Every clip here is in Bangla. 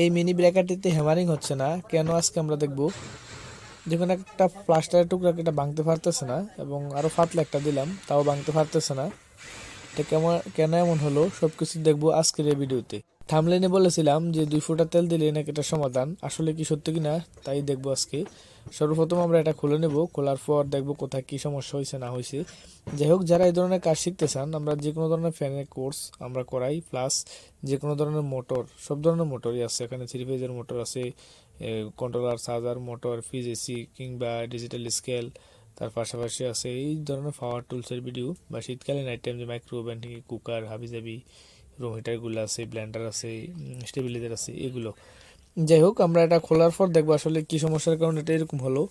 এই মিনি ব্রেকারটিতে হ্যামারিং হচ্ছে না কেন, আজকে আমরা দেখব। দেখুন একটা প্লাস্টারের টুকরা এটা ভাঙতে পারতেছে না, এবং আরো পাতলা একটা দিলাম তাও ভাঙতে পারতেছে না। এটা কেমন, কেন এমন হলো, সবকিছু দেখবো আজকের এই ভিডিওতে। থামলাইনে বলেছিলাম যে 2 ফোঁটা তেল দিলে নাকি এটা সমাধান, আসলে কি সত্যি কিনা তাই দেখবো আজকে। সর্বপ্রথম আমরা এটা খুলে নেব, খোলার পর দেখবো কোথায় কি সমস্যা হয়েছে না হয়েছে। যাই হোক, যারা এই ধরনের কাজ শিখতে চান, আমরা যে কোনো ধরনের ফ্যানের কোর্স আমরা করাই, প্লাস যে কোনো ধরনের মোটর, সব ধরনের মোটরই আছে এখানে। 3 ফেজের মোটর আছে, controller, charger, motor, fridge, AC কিংবা ডিজিটাল স্কেল। তার পাশাপাশি আছে এই ধরনের পাওয়ার টুলসের ভিডিও, বা শীতকালে নাইট টাইম যে মাইক্রো ওভেন, কুকার, হাবিজাবি, রুম হিটারগুলো আছে, ব্লেন্ডার আছে, স্টেবিলাইজার আছে, এগুলো। যাই হোক, আমরা এটা খোলার পর দেখবো আসলে কি সমস্যার কারণে এটা এরকম হলো।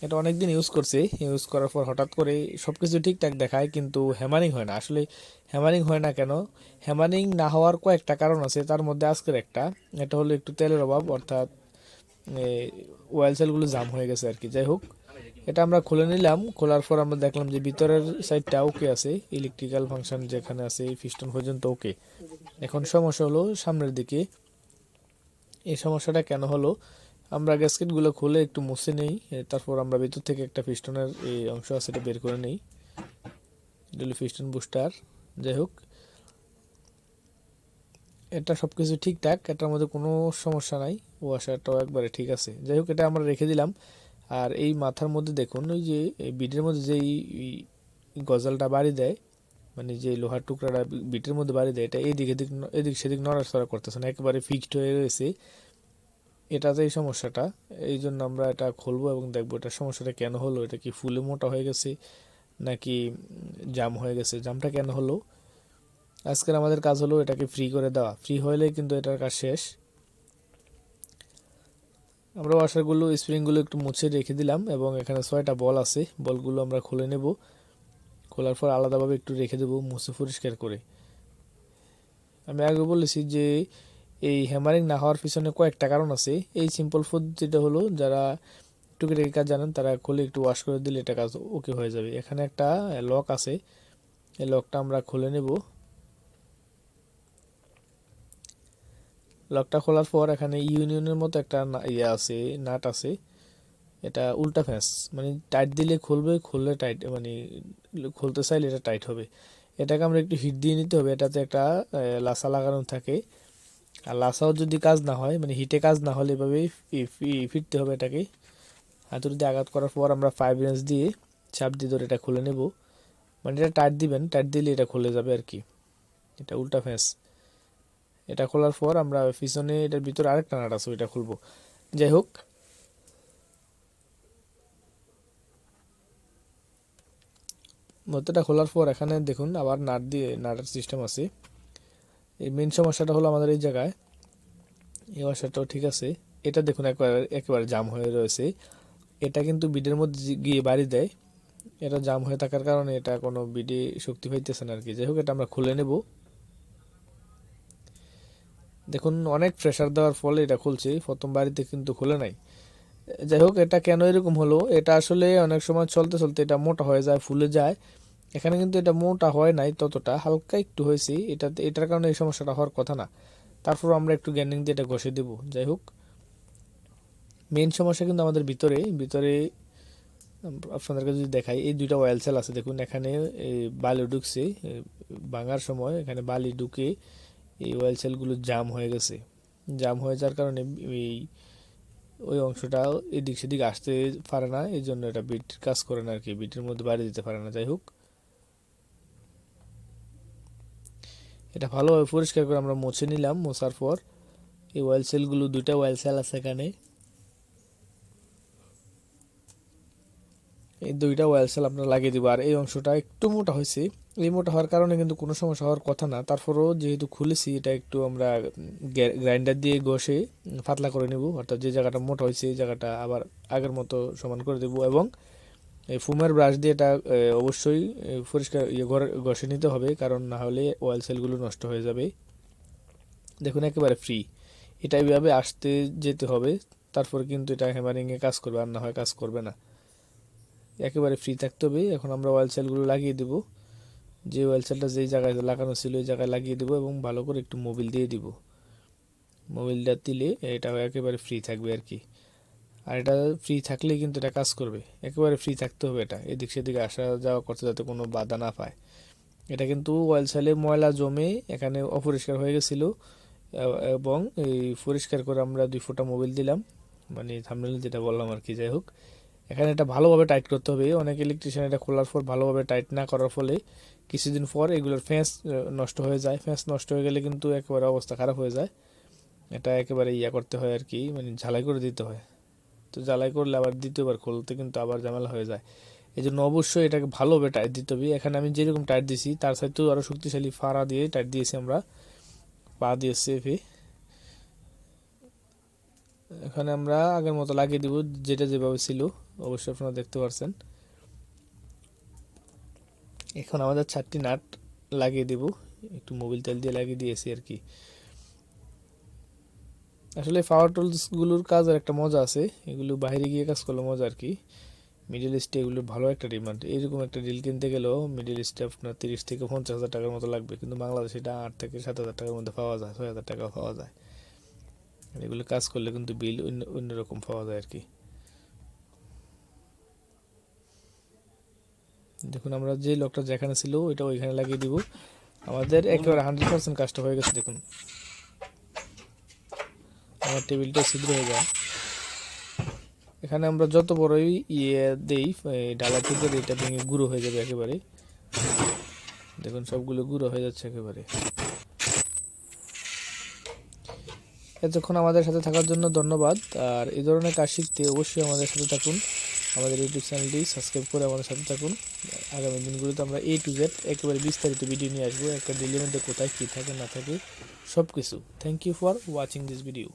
এটা অনেকদিন ইউজ করছি, ইউজ করার পর হঠাৎ করে সব কিছু ঠিকঠাক দেখায় কিন্তু হ্যামারিং হয় না। আসলে হ্যামারিং হয় না কেন, হ্যামারিং না হওয়ার কয়েকটা কারণ আছে, তার মধ্যে আজকের একটা, এটা হলো একটু তেলের অভাব, অর্থাৎ ওয়েল সেলগুলো জাম হয়ে গেছে আর কি। যাই হোক, এটা আমরা খুলে নিলাম, খোলার পর আমরা দেখলাম যে ভিতরের সাইডটা ওকে আছে, ইলেকট্রিক্যাল ফাংশন যেখানে আছে পিস্টন পর্যন্ত ওকে। এখন সমস্যা হলো সামনের দিকে। এই সমস্যাটা কেন হলো, আমরা গ্যাসকেটগুলো খুলে একটু মুছে নেই, তারপর আমরা ভিতর থেকে একটা পিস্টনের এই অংশ আছে এটা বের করে নেই, এটা হলো পিস্টন বুস্টার। যাই হোক, এটা সব কিছু ঠিকঠাক, এটার মধ্যে কোনো সমস্যা নাই, ওয়াশারটাও একবারে ঠিক আছে। যাই হোক, এটা আমরা রেখে দিলাম। আর এই মাথার মধ্যে দেখুন, ওই যে বিটের মধ্যে যেই গজালটা বাড়ি দেয়, মানে যে লোহার টুকরাটা বিটের মধ্যে বাড়ি দেয়, এটা এদিক এদিক এদিক সেদিক নড়াচড়া করতেছে না, একেবারে ফিক্সড হয়ে রয়েছে। এটাতে এই সমস্যাটা, এই জন্য আমরা এটা খুলবো এবং দেখবো এটা সমস্যাটা কেন হলো। এটা কি ফুলে মোটা হয়ে গেছে নাকি জাম হয়ে গেছে, জামটা কেন হলো। আজকের আমাদের কাজ হলো এটাকে ফ্রি করে দেওয়া, ফ্রি হলে কিন্তু এটার কাজ শেষ। আমরা ওয়াশারগুলো, স্প্রিংগুলো একটু মুছে রেখে দিলাম, এবং এখানে 6টা বল আছে, বলগুলো আমরা খুলে নেব। খোলার পর আলাদাভাবে একটু রেখে দেবো মুছে পরিষ্কার করে। আমি আগে বলেছি যে এই হ্যামারিং না হওয়ার পিছনে কয়েকটা কারণ আছে। এই সিম্পল পদ্ধতিটা হলো, যারা টুকিটাকি কাজ জানেন তারা খুলে একটু ওয়াশ করে দিলে এটা কাজ ওকে হয়ে যাবে। এখানে একটা লক আছে, এই লকটা আমরা খুলে নেব। লকটা খোলার পর এখানে ইউনিয়নের মতো একটা ইয়ে আছে, নাট আছে। এটা উল্টা ফ্যাঁস, মানে টাইট দিলে খুলবে, খুললে টাইট, মানে খুলতে চাইলে এটা টাইট হবে। এটাকে আমরা একটু হিট দিয়ে নিতে হবে, এটাতে একটা লাসা লাগানো থাকে। আর লাসাও যদি কাজ না হয়, মানে হিটে কাজ না হলে এভাবেই ফিরতে হবে এটাকে। হাতুড়ি দিয়ে আঘাত করার পর আমরা 5 রেঞ্জ দিয়ে চাপ দিয়ে ধরে এটা খুলে নেব। মানে এটা টাইট দিবেন, টাইট দিলে এটা খুলে যাবে আর কি। এটা উল্টা ফ্যাঁস। এটা খোলার পর আমরা পিছনে এটার ভিতরে আরেকটা নাট আছে, ওইটা খুলবো। যাই হোক, মধ্যটা খোলার পর এখানে দেখুন আবার নাট দিয়ে, নাটের সিস্টেম আছে। এই মেন সমস্যাটা হলো আমাদের এই জায়গায়, এই ওয়াশারটাও ঠিক আছে। এটা দেখুন একবারে একেবারে জাম হয়ে রয়েছে, এটা কিন্তু বিডের মধ্যে গিয়ে বাড়ি দেয়। এটা জাম হয়ে থাকার কারণে এটা কোনো বিডে শক্তি পাইতেছে না আর কি। যাই হোক, এটা আমরা খুলে নেব। দেখুন অনেক প্রেসার দেওয়ার ফলে এটা খুলছে, প্রথম বাড়িতে কিন্তু খুলে নাই। যাই হোক, এটা কেন এরকম হলো, এটা আসলে অনেক সময় চলতে চলতে এটা মোটা হয়ে যায়, ফুলে যায়। এখানে কিন্তু এটা মোটা হয় নাই, ততটা হালকা একটু হয়েছে, এটাতে এটার কারণে এই সমস্যাটা হওয়ার কথা না। তারপর আমরা একটু গ্যান্ডিং দিয়ে এটা ঘষে দেবো। যাই হোক, মেইন সমস্যা কিন্তু আমাদের ভিতরে ভিতরে আপনাদেরকে যদি দেখাই, এই 2টা অয়েল সেল আছে দেখুন, এখানে এই বালি ঢুকছে, ভাঙার সময় এখানে বালি ঢুকে এই অয়েল সেলগুলো জাম হয়ে গেছে। জাম হয়ে যাওয়ার কারণে এই ওই অংশটা এদিক সেদিক আসতে পারে না, এই জন্য এটা বিট কাজ করে না আর কি, বিটের মধ্যে বাড়ি দিতে পারে না। যাই হোক, এটা ভালোভাবে পরিষ্কার করে আমরা মুছে নিলাম। মোছার পর এই অয়েল সেলগুলো, 2টা অয়েল সেল আছে এখানে, এই 2টা অয়েল সেল আমরা লাগিয়ে দিব। আর এই অংশটা একটু মোটা হয়েছে, এই মোটা হওয়ার কারণে কিন্তু কোনো সমস্যা হওয়ার কথা না। তারপরেও যেহেতু খুলেছি, এটা একটু আমরা গ্রাইন্ডার দিয়ে ঘষে পাতলা করে নেব, অর্থাৎ যে জায়গাটা মোটা হয়েছে এই জায়গাটা আবার আগের মতো সমান করে দেব। এবং এই ফোমের ব্রাশ দিয়ে এটা অবশ্যই পরিষ্কার ঘষে নিতে হবে, কারণ না হলে অয়েল সেলগুলো নষ্ট হয়ে যাবে। দেখুন একেবারে ফ্রি, এটা এইভাবে আসতে যেতে হবে, তারপর কিন্তু এটা হ্যামারিংয়ে কাজ করবে, আর না হয় কাজ করবে না। একেবারে ফ্রি থাকতে হবে। এখন আমরা অয়েল সেলগুলো লাগিয়ে দেব, যে অয়েল সেলটা যেই জায়গায় লাগানো ছিল ওই জায়গায় লাগিয়ে দেবো, এবং ভালো করে একটু মোবিল দিয়ে দিব। মোবাইলটা দিলে এটা একেবারে ফ্রি থাকবে আর কি। আর এটা ফ্রি থাকলেই কিন্তু এটা কাজ করবে, একেবারে ফ্রি থাকতে হবে, এটা এদিক সেদিক আসা যাওয়া করতে যাতে কোনো বাধা না পায়। এটা কিন্তু অয়েল সাইলে ময়লা জমে এখানে অপরিষ্কার হয়ে গেছিলো, এবং এই পরিষ্কার করে আমরা 2 ফোঁটা মোবিল দিলাম, মানে থাম্বনেইলে যেটা বললাম আর কি। যাই হোক, এখানে এটা ভালোভাবে টাইট করতে হবে। অনেক ইলেকট্রিশিয়ান এটা খোলার পর ভালোভাবে টাইট না করার ফলে কিছুদিন পর এগুলোর ফ্যাঁস নষ্ট হয়ে যায়। ফ্যাঁস নষ্ট হয়ে গেলে কিন্তু একেবারে অবস্থা খারাপ হয়ে যায়। এটা একেবারে করতে হয় আর কি, মানে ঝালাই করে দিতে হয়। তো ঝালাই করলে আবার দ্বিতীয়বার খুলতে কিন্তু আবার ঝামেলা হয়ে যায়। এই জন্য অবশ্যই এটাকে ভালোভাবে টাইট দিতে হবে। এখানে আমি যেরকম টাইট দিছি তার সাথেও আরও শক্তিশালী ফাড়া দিয়ে টাইট দিয়েছি আমরা, পা দিয়ে সেফে। এখানে আমরা আগের মতো লাগিয়ে দিব, যেটা যেভাবে ছিল অবশ্যই আপনারা দেখতে পাচ্ছেন। এখন আমাদের 4টি নাট লাগিয়ে দিব, একটু মোবিল তেল দিয়ে লাগিয়ে দিয়েছি আর কি। আসলে পাওয়ার টুলসগুলোর কাজের একটা মজা আছে, এগুলো বাইরে গিয়ে কাজ করলে মজা আর কি। মিডল ইস্টে এগুলোর ভালো একটা ডিমান্ড। এইরকম একটা ডিল কিনতে গেলেও মিডল ইস্টে আপনার 30 থেকে 50 হাজার টাকার মতো লাগবে, কিন্তু বাংলাদেশে এটা 8 থেকে 7 হাজার টাকার মধ্যে পাওয়া যায়, 6 হাজার টাকা পাওয়া যায়। এগুলো কাজ করলে কিন্তু বিল অন্যরকম পাওয়া যায় আর কি। দেখুন আমরা যে লকটা যেখানে ছিল ওইটা ওইখানে লাগিয়ে দিব। আমাদের একেবারে 100% কাজটা হয়ে গেছে। দেখুন আমার টেবিলটা ছিদ্র হয়ে যায়। এখানে আমরা যত বড়ই দেই ডালা থেকে, এটা ভেঙে গুঁড়ো হয়ে যাবে একেবারে। দেখুন সবগুলো গুঁড়ো হয়ে যাচ্ছে একেবারে। এতক্ষণ আমাদের সাথে থাকার জন্য ধন্যবাদ। আর এই ধরনের কাজ শিখতে অবশ্যই আমাদের সাথে থাকুন, আমাদের ইউটিউব চ্যানেলটি সাবস্ক্রাইব করে আমাদের সাথে থাকুন। আগামী দিনগুলোতে আমরা A to Z একেবারে বিস্তারিত ভিডিও নিয়ে আসবো, একটা ডেলির মধ্যে কোথায় কী থাকে না থাকে সব কিছু। Thank you for watching this video.